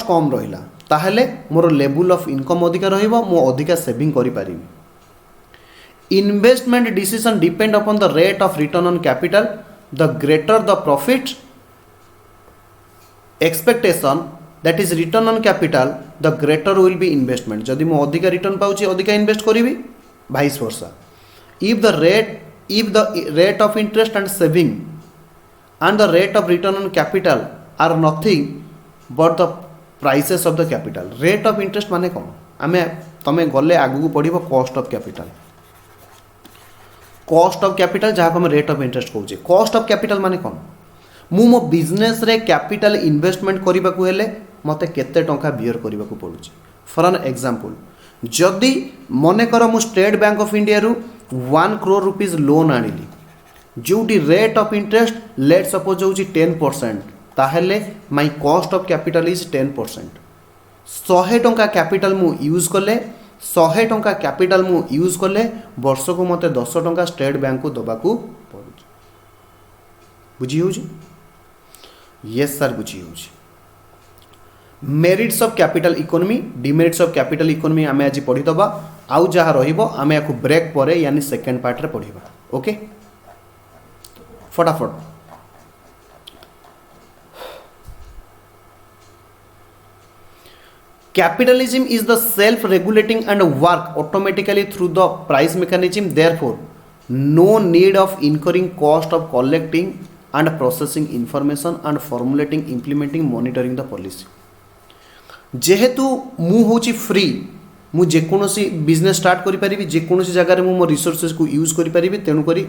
कम रहिला ताहले मोर लेवल ऑफ इनकम अधिका रहिबो मो अधिका सेविंग करि पारिबी investment decision depend upon the rate of return on capital the greater the profit expectation that is return on capital the greater will be investment जदि मो अधिका रिटर्न पाउची अधिका इन्वेस्ट करिबी vice versa if the rate of interest and saving and the rate of return on capital are nothing but the prices of the capital rate of interest माने कौन आमे तमे गले आगु पड़िबो कॉस्ट ऑफ कैपिटल जहाँ को हम रेट ऑफ इंटरेस्ट कहूचे कॉस्ट ऑफ कैपिटल माने कौन मु मो बिजनेस रे कैपिटल इन्वेस्टमेंट करबा को हेले मते केते टंका बियर करबा को पड़ुचे फॉर एन एग्जांपल जदि मने कर मु स्टेट बैंक ऑफ इंडिया रु 1 crore रुपीज लोन आनिली जोटी rate of interest let suppose होची 10% ताहेले my cost of capital is 10% 100 टंका कैपिटल मु यूज कले 100 टंका कैपिटल मु यूज कले वर्ष को मते 10 टंका स्टेट बैंक को दबा को पड़ुची बुझी होची यस सर बुझी होची merits of capital economy demerits of capital economy आमे आज पढ़ी दबा आउ जहाँ रहिबो आमे याकु ब्रेक परे यानी सेकंड पार्ट रे पढ़िबा ओके फटाफट capitalism is the self regulating and work automatically through the price mechanism therefore no need of incurring cost of collecting and processing information and formulating implementing monitoring the policy जेहेतु मु होची free मु जेकोसी business start करि परिबी जेकोसी जगह रे मु मो resources को यूज करि परिबी तेनु करी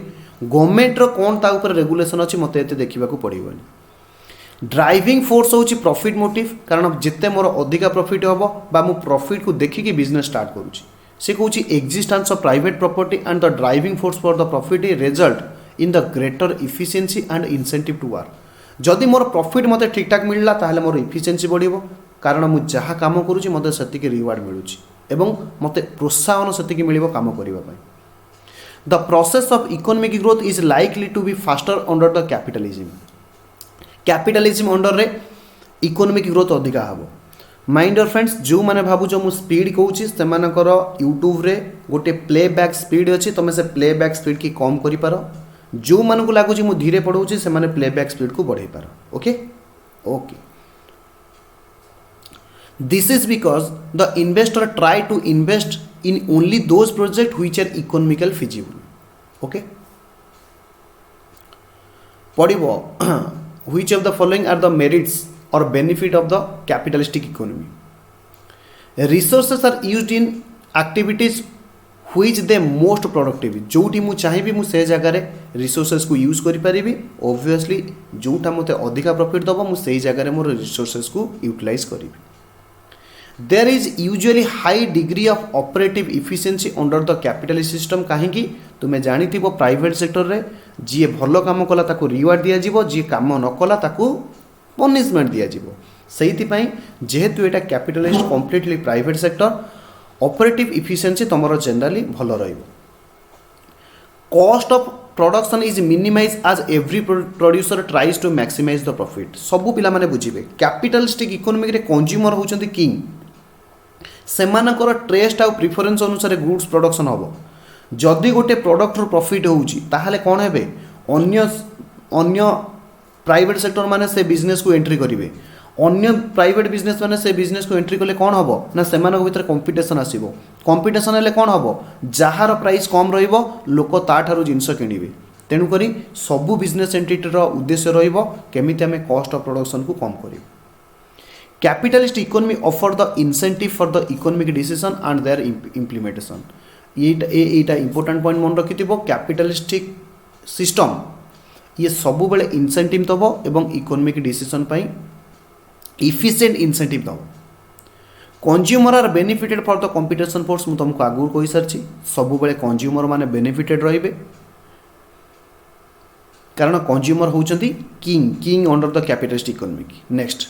गवर्नमेंट रो कोन ता ऊपर रेगुलेशन अछि मते एते देखिबा को पड़िबनी ड्राइविंग फोर्स होची प्रॉफिट मोटिव कारण जिते मोर अधिका प्रॉफिट होबो बा मु प्रॉफिट को देखि कि बिजनेस स्टार्ट करूची से कहूची existence of private property and the driving force for the profit result in the greater efficiency and incentive to work जदि मोर प्रॉफिट मते ठीक ठाक मिलला ताहले मोर इफिशिएंसी बढ़िबो कारण मु जहाँ काम करूची मते सेतिके रिवार्ड मिलुची एवं मते प्रोत्साहन सेतिके मिलिबो काम करिबा पय the process of economic growth is likely to be faster under the capitalism under रे इकोनॉमिक ग्रोथ अधिका हबो माइंड योर फ्रेंड्स जो माने भाबु जो मु स्पीड कहूची से मानकर यूट्यूब रे गोटे प्लेबैक स्पीड अछि तमे से प्लेबैक स्पीड की कम करि पारो जो मानकु लागुची मु धीरे पढौची से माने प्लेबैक स्पीड को बढ़ाई पारो okay okay This is because the investor try to invest in only those projects which are economical feasible. Okay. पढ़िबो which of the following are the merits or benefit of the capitalistic economy? Resources are used in activities which they most productive. जोटी मु चाहिबी मु से जगह रे resources को use करि परिबी obviously जोटा मते अधिका प्रॉफिट दबो मु से जगह रे मोर रिसोर्सेस को utilise करिबी There is usually high degree of operative efficiency under the capitalist system कहीं तुम्हें जानी थी वो प्राइवेट सेक्टर रे जी भलो काम कला ताको रिवार्ड दिया जीवो जी काम न कला ताको पनिशमेंट दिया जीवो सेहिति पई जेहेतु एटा capitalist completely private sector operative efficiency तमरो जनरली भलो रहइबो cost of production is minimize as every producer tries to maximize the profit सबु पिला माने बुझिबे कैपिटलिस्टिक इकोनॉमी रे कंज्यूमर होचंती किंग सेमानकर ट्रेस्ट आउ प्रिफरेन्स अनुसार गुड्स प्रोडक्शन हम जदि गोटे प्रोडक्टर प्रॉफिट होउची ताहले कौन हेबे अन्य अन्य प्राइवेट सेक्टर माने से बिजनेस को एंट्री करेंगे अन्य प्राइवेट बिजनेस माने से बिजनेस को एंट्री कले कौन हम ना से भीतर कंपिटिशन आसो कंपिटिशन हेल्ले कौन हम जार प्राइस कम रहिबो लोक ताठारु जिनस किणवे तेणुक सबू बिजनेस एंटिटीर उद्देश्य रमिति आम कॉस्ट ऑफ प्रोडक्शन को कम कर capitalist economy offer the incentive for the economic decision and their implementation ये इंपोर्टेंट पॉइंट मन रखि कैपिटलिस्टिक सिस्टम ये सबु बेले इंसेंटिव दब एवं इकोनॉमिक डिसीजन पाई इफिशिएंट इंसेंटिव दब consumer are benefited for the competition force मु तुमको आगु कही सारी सबु बेले कंज्यूमर माने बेनिफिटेड रहिबे कारण कंज्यूमर होउचंती king under the capitalist economy. Next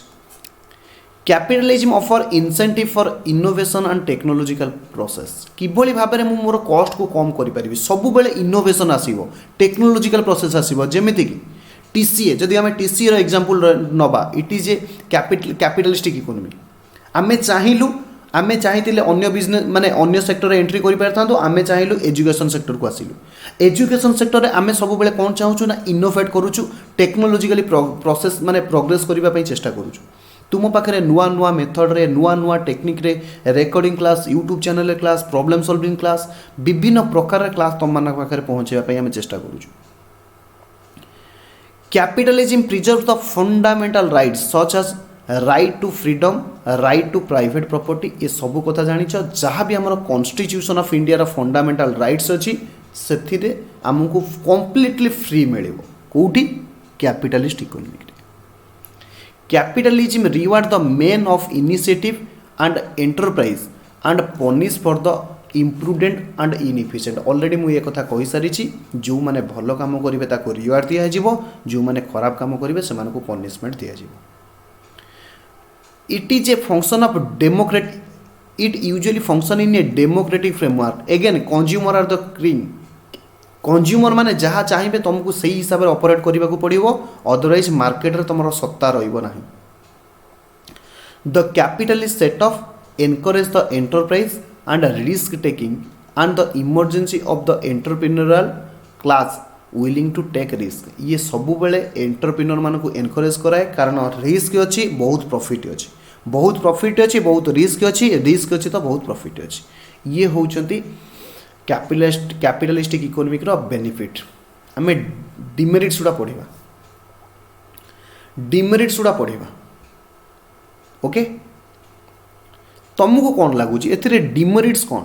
capitalism offer incentive for innovation and technological process किभली भाव में मोर कॉस्ट को कम करि परिबी सबु बेले इनोवेशन आसीबो टेक्नोलॉजिकल प्रोसेस आसीबो जेमिति कि टीसीए जदि आम टीसीए रो एग्जांपल नबा it is A capitalistic economy आमे चाहिलु आमे चाहिथिले अन्य बिजनेस माने अन्य सेक्टर रे एंट्री करि परथांतो आमे चाहिलु एजुकेशन सेक्टर को आसिलु एजुकेशन सेक्टर रे आमे सब बेले कोन चाहूछु ना इनोवेट करूछु टेक्नोलॉजिकली प्रोसेस माने प्रोग्रेस करिबा पई चेष्टा करूछु तुम पाखे नुआ नुआ मेथड रे नुआ नुआ टेक्निक रे रेकॉर्डिंग क्लास यूट्यूब चैनल रे क्लास प्रॉब्लम सॉल्विंग क्लास विभिन्न प्रकार क्लास तुम मान पाखे पहुँचा आम चेष्टा करूछु। Capitalism preserve the fundamental rights such as right to freedom right to private property ये सब कथा जानिछ जहाँ भी आमर कॉन्स्टिट्यूशन ऑफ इंडिया रा फंडामेंटल राइट्स अच्छी से आमको कंप्लीटली फ्री मिले कौटी capitalist economy. Capitalism reward the men of initiative and enterprise and punish for the इम्प्रुडेंट and इनइफिशिएंट already मुझे कथा कही सारी जो मैंने भल काम करेंगे ताको रिवार्ड दिज्व जो मैंने खराब काम करेंगे से पनिशमेंट दिज्व। It is a function of democrat it usually function in a democratic framework again consumer are the king consumer माने जहाँ चाहिए तुमको से हिसाब से ऑपरेट करने को पड़ो अदरवाइज मार्केट रे तुम सत्ता रहा। The capitalist set off encourage the enterprise and risk taking and the emergency of the entrepreneurial class willing to take risk ये सबु बेले एंटरप्रेन्योर मान को एनकरेज कराए कारण रिस्क अच्छी बहुत प्रॉफिट अच्छी बहुत रिस्क अच्छी तो बहुत प्रॉफिट अच्छी ये होउचंती कैपिटलिस्टिक इकोनॉमिक रो बेनिफिट। आम डिमेरिट्स गुड़ा पढ़ा ओके तुमको कौन लगुच ए डिमेरिट्स कौन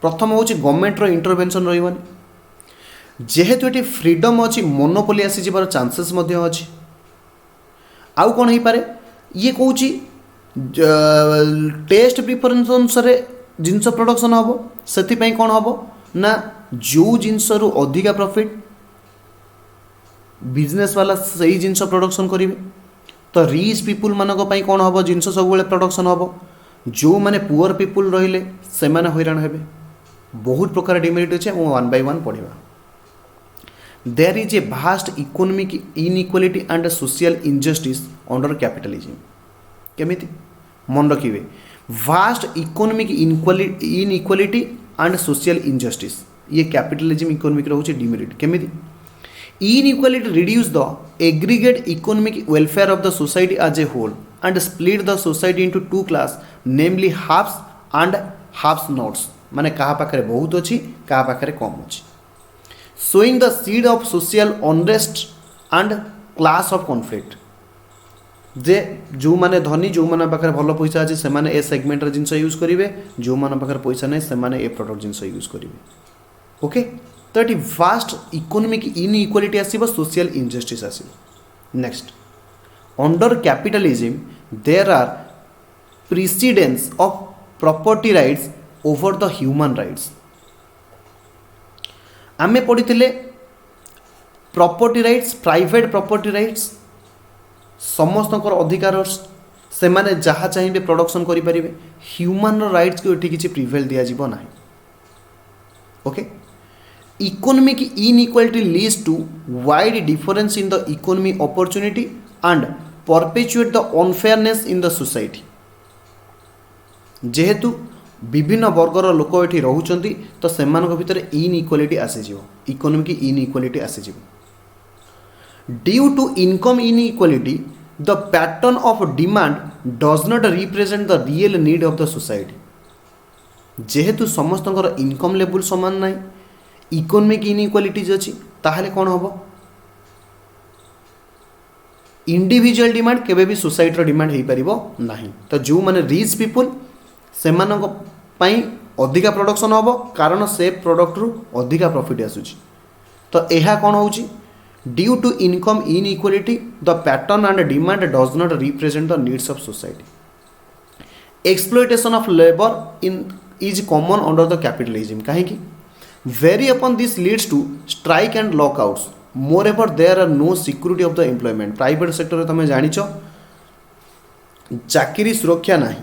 प्रथम हूँ गवर्नमेंट रो इंटरवेंशन रही जेहेतु ये फ्रीडम अच्छी मोनोपोली आसी जाबार चांसेस अच्छी आउ कौन हो पारे ये कौच टेस्ट प्रिफरेंस अनुसार जिनस प्रोडक्शन हम से कौन हम ना जो जिनस अधिका प्रॉफिट बिजनेस वाला सही जिनस प्रोडक्शन करेंगे तो रिच पीपुल मानक कौन हम जिनस सब प्रोडक्शन हम जो मैंने पुअर पीपुल रहिले से माने हैरान हेबे बहुत प्रकार डिमेरिट अच्छे वन बाय वन पढ़ा। There is a vast economic inequality and social injustice under capitalism केमिति मन रखिए vast economic inequality and social injustice ये कैपिटलिज्म इकोनॉमिक रोचे डिमेरिट केमिति inequality reduce the aggregate economic welfare of the society as a whole and split the society into two class namely haves and haves nots माने कहा पाखरे बहुत अच्छी कहा पाखरे कम अच्छी sowing the seed of social unrest and class of conflict जे जो माने धनी जो माने पाखरे भल पैसा अच्छे से माने ए सेगमेंट रे जिनस यूज करेंगे जो माने पाखरे पैसा नहीं से माने ए प्रोडक्ट जिनस यूज करेंगे ओके तो ये वास्ट इकोनॉमिक इनइक्वालिटी आसीबो सोशल इनजस्टिस आसीबो। Next under capitalism there are precedence of property rights over the human rights आमे पढ़ी property rights private property rights समस्त अधिकार से माने जहाँ चाहिए प्रोडक्शन करें ह्यूमन राइट्स को ये किसी प्रिभेल दिज्व ना okay. Economic inequality leads to wide difference in the economy opportunity and perpetuate the unfairness in the society जेहेतु विभिन्न वर्गर लोक ये रोचंती तो सेमानक भितर इनइक्वालिटी आसीजिवो इकोनॉमिक इनइक्वालिटी आसीजिवो due to income inequality the pattern of demand does not represent the real need of the society जेहेतु समस्त इनकम लेवल समान ना इकोनॉमिक इनइक्वालिटीज अच्छी ताहले कौन हम इंडिविजुअल डिमांड केबे भी सोसाइटी डिमांड हो पार ना तो जो मैंने रिच पीपुल से अधिका प्रोडक्शन हम कारण से प्रोडक्ट रु अधिका प्रॉफिट आसूची तो यह कौन हो due to income inequality the pattern and demand does not represent the needs of society exploitation of labour in is common under the capitalism कहीं very upon this leads to strike and lockouts moreover there are no security of the employment private sector में तुम जानिच चाकरी सुरक्षा ना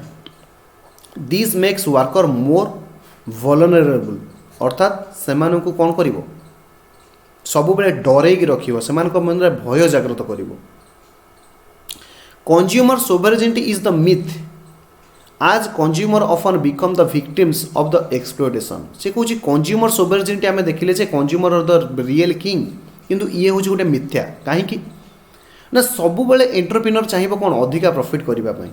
this makes worker more vulnerable अर्थात से कौन कर सब बेले डरई रखियो से मन में भय जागृत कर consumer sovereignty is the myth as consumer often become the victims of the exploitation से कौन कंज्यूमर सोवरेनिटी आम देखिले जे consumer are the real king किंतु ये हूँ गोटे मिथ्या कहीं ना सब बेले एंटरप्रेन्योर चाहिए कौन अधिका प्रॉफिट करने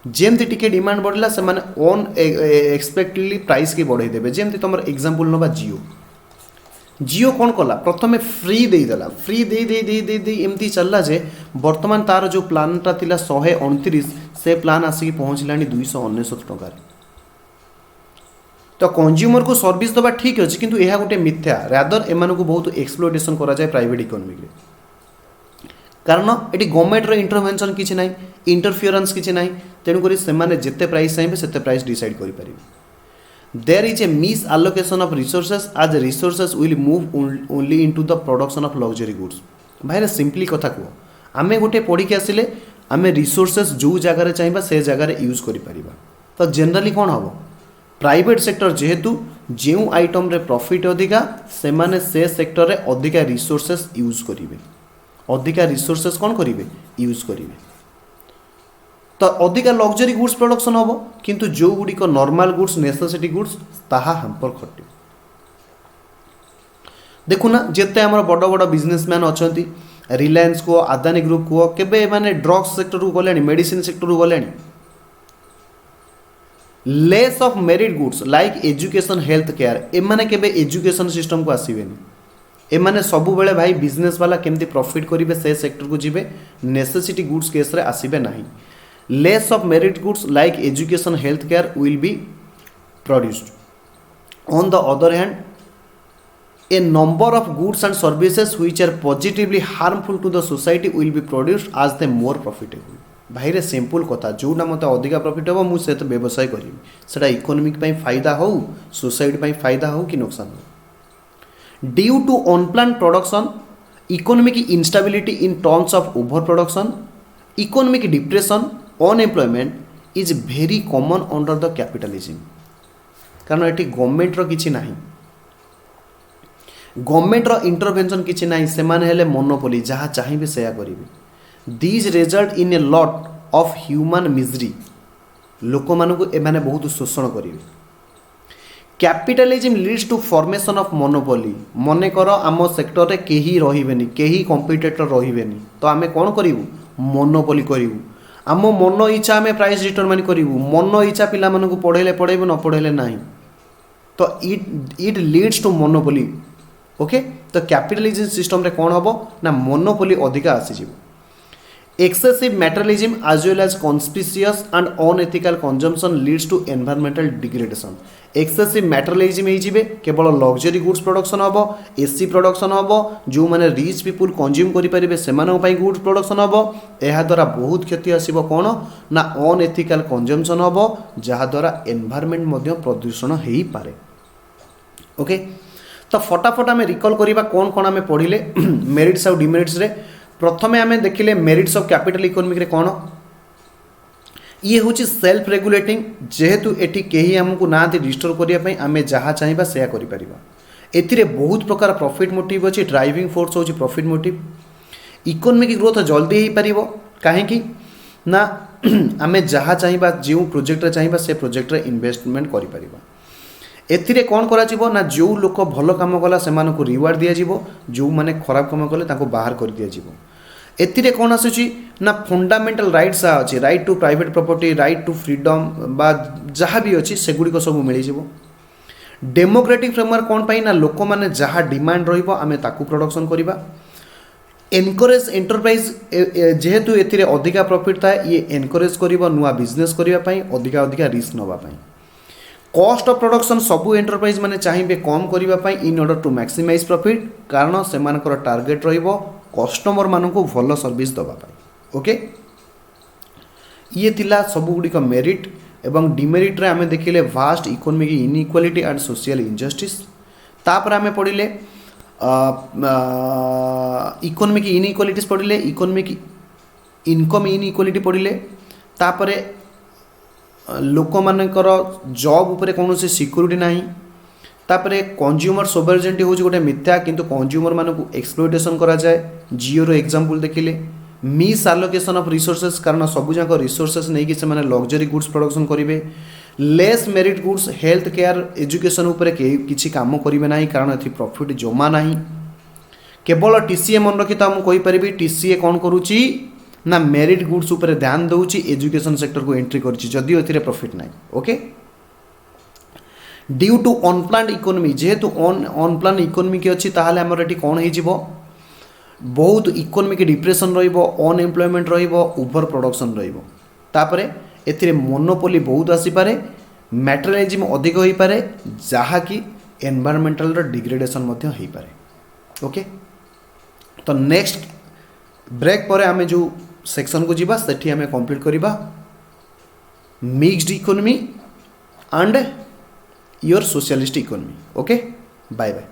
जमती टिके डिमांड बढ़ला से माने ऑन एक्सपेक्टेडली प्राइस की बढ़ाई देवे जमती तुम एग्जांपल नवा जियो जियो कौन कला प्रथम फ्री देदेला फ्री दे एमती चलला जे वर्तमान तार जो प्लानटा थिला 129 से प्लान आसिक पहुँचलानी 299 टंका तो कंज्यूमर को सर्विस दबा ठीक अच्छे किंतु यह गोटे मिथ्या रादर एमान को बहुत एक्सप्लॉयटेशन करा जाए प्राइवेट इकोनॉमी रे कारण ये गवर्नमेंट इंटरवेंशन किसी ना इंटरफियरेंस किसी ना तेणुक से जिते प्राइस चाहिए से प्राइस डिसाइड करें there is a misallocation of resources as resources will move only into the production of luxury goods भाई सिंपली कथा कह आम गोटे पढ़ी आसिले आम रिसोर्सेस जो जगार चाहिए से जगार यूज कर तो जनरली कौन हम प्राइवेट सेक्टर जेहेतु जो आइटम रे प्रॉफिट अधिका से सेक्टर रे अधिका रिसोर्सेस यूज करेंगे अधिका रिसोर्सेस कौन करेंगे यूज करेंगे तो अधिका लग्जरी गुड्स प्रोडक्शन हम किंतु जो गुड़िक नॉर्मल गुड्स नेसेसिटी गुड्स ताहा हैम्पर खटे देखुना जिते आम बड़ बड़ बिजनेसमैन अच्छा रिलायंस को आदानी ग्रुप को केबे माने ड्रग्स सेक्टर को गले मेडिसिन सेक्टर को गले less of merit goods like education health care एमाने केबे एजुकेशन सिस्टम को आसीबेनी एमाने सबु बेले भाई बिजनेस वाला केमती प्रॉफिट करिवे से सेक्टर को जिबे नेसेसिटी गुड्स केस रे आसीबे नाही less of merit goods like education health care will be produced on the other hand a number of goods and services which are positively harmful to the society will be produced as they more profitable भाई रे simple कथा जोटा मत अधिका profit हम मुझे तो व्यवसाय करी सेटा इकोनॉमिक फायदा हो सोसाइटी फायदा हो कि नुकसान हो due to unplanned production economic instability in terms of over production economic depression unemployment is very common under the capitalism कारण ये गवर्नमेंट किसी ना गवर्नमेंट इंटरवेंशन किसी ना से मोनोपोली जहाँ चाहिए से करेंगे these result in a lot of human misery लोक मानू एमाने बहुत शोषण करेंगे capitalism leads to formation of monopoly मन कर आम सेक्टर में कहीं रही कहीं कंपिटिटर रही तो आम कौन करूँ मोनोपोली करूँ आम मन इच्छा आम प्राइस डिटरमाइन करूँ मन इच्छा पिला पढ़ेले पढ़ेबू न पढ़ेले ना तो it leads to monopoly okay तो कैपिटलिज्म सिस्टम रे कौन हम ना मोनोपोली अधिका आसीज excessive materialism as well as conspicuous and unethical consumption leads to environmental degradation excessive materialism हो केवल लग्जरी गुड्स प्रोडक्शन हम एसी प्रोडक्शन हम जो मैंने रिच पीपुल कंज्यूम करेंगे से गुड्स प्रोडक्शन हम यह द्वारा बहुत क्षति आसब कौन ना अनएथिकल कंजम्पशन हम जहाद्वारा एनवायरनमेंट प्रदूषण हो पारे ओके तो फटाफट आम रिकल करवा कौन कौन आम पढ़ले मेरिट्स और डिमेरिट्स रे प्रथम आम देखिले मेरिट्स ऑफ कैपिटल इकोनॉमिक रे कौन ये हूँ सेल्फ रेगुलेटिंग जेहेतु एटी कहीं आमको ना डिस्टर्ब करने आम जहाँ चाहिए से कर एथिरे बहुत प्रकार प्रॉफिट मोटिव अच्छी ड्राइविंग फोर्स हूँ प्रॉफिट मोटिव इकोनॉमिक ग्रोथ जल्दी हो पार कहीं ना आमे जहाँ चाहिए जो प्रोजेक्ट चाहिए से प्रोजेक्ट इन्वेस्टमेंट कर एथिरे कौन करा जीवो ना जो लोक भल काम कला से रिवार्ड दिया जीवो जो माने खराब काम कले ताको बाहर कर दिया जीवो एथिरे कौन आसुची ना फंडामेंटल राइट्स अच्छी right to private property right to freedom बा जहाँ भी अच्छी सेगुड़िक सब मिल जाव डेमोक्रेटिक फ्रेमवर्क कौन पाई ना लोक मैंने जहाँ डिमांड रहिबो आमे ताकू प्रोडक्शन करिबा एनकरेज एंटरप्राइज जेहेतु एथिरे अधिका प्रॉफिट थाए ये एनकरेज करिबो नुआ बिजनेस करिबा पई अधिका अधिका रिस्क नबा पई कॉस्ट ऑफ प्रोडक्शन सबू एंटरप्राइज माने चाहिए कम करिबा पई in order to maximise profit कारण सेमानकर टार्गेट रहिबो कस्टमर मानकु भल सर्विस दबा पई ओके ये थिला सबु गुडी का मेरिट एवं डिमेरिट रे आमे देखिले vast economic inequality and social injustice तापर आमे पढिले इकोनॉमिक इनइक्वालिटीज पढिले इकोनॉमिक इनकम इनइक्वालिटी पढिले तापर लोक मानकर जॉब उपरे कौनसी सिक्योरिटी नाही तापरे कंज्यूमर सोवरेनिटी होची गोटे मिथ्या किंतु कंज्यूमर मानकु एक्सप्लॉयटेशन करा जाए जियो रो एग्जांपल देखिले मिस आलोकेशन ऑफ रिसोर्सेस कारण सबु जाक रिसोर्सेस नहीं कि से माने लग्जरी गुड्स प्रोडक्शन करिवे less merit goods health care education उपरे किछि काम करिवे नाही कारण एथि प्रॉफिट जमा नाही केवल टीसीए मन रखि त हम कहि परिबी टीसीए कोन करूची ना मेरिट गुड्स उपरे ध्यान दउची एजुकेशन सेक्टर को एंट्री करची जदियो एथिरे प्रॉफिट नाही okay due to unplanned economy जेहेतु अनप्लान्ड इकोनॉमी की अच्छी ताहले हमर एटी कोन हे जिवो बहुत इकोनॉमिक डिप्रेशन रहिबो अनएम्प्लॉयमेंट रहिबो ओवर प्रोडक्शन रहिबो तापरे एथिरे मोनोपोली बहुत आसी पारे मटेरियलिज्म अधिक होई पारे जहा कि एनवायरमेंटल रो डिग्रेडेशन मध्ये होई पारे ओके तो नेक्स्ट ब्रेक पर आमे जो सेक्शन को जीवा सेठी आमे कंप्लीट करिबा mixed economy and your socialist economy okay bye bye.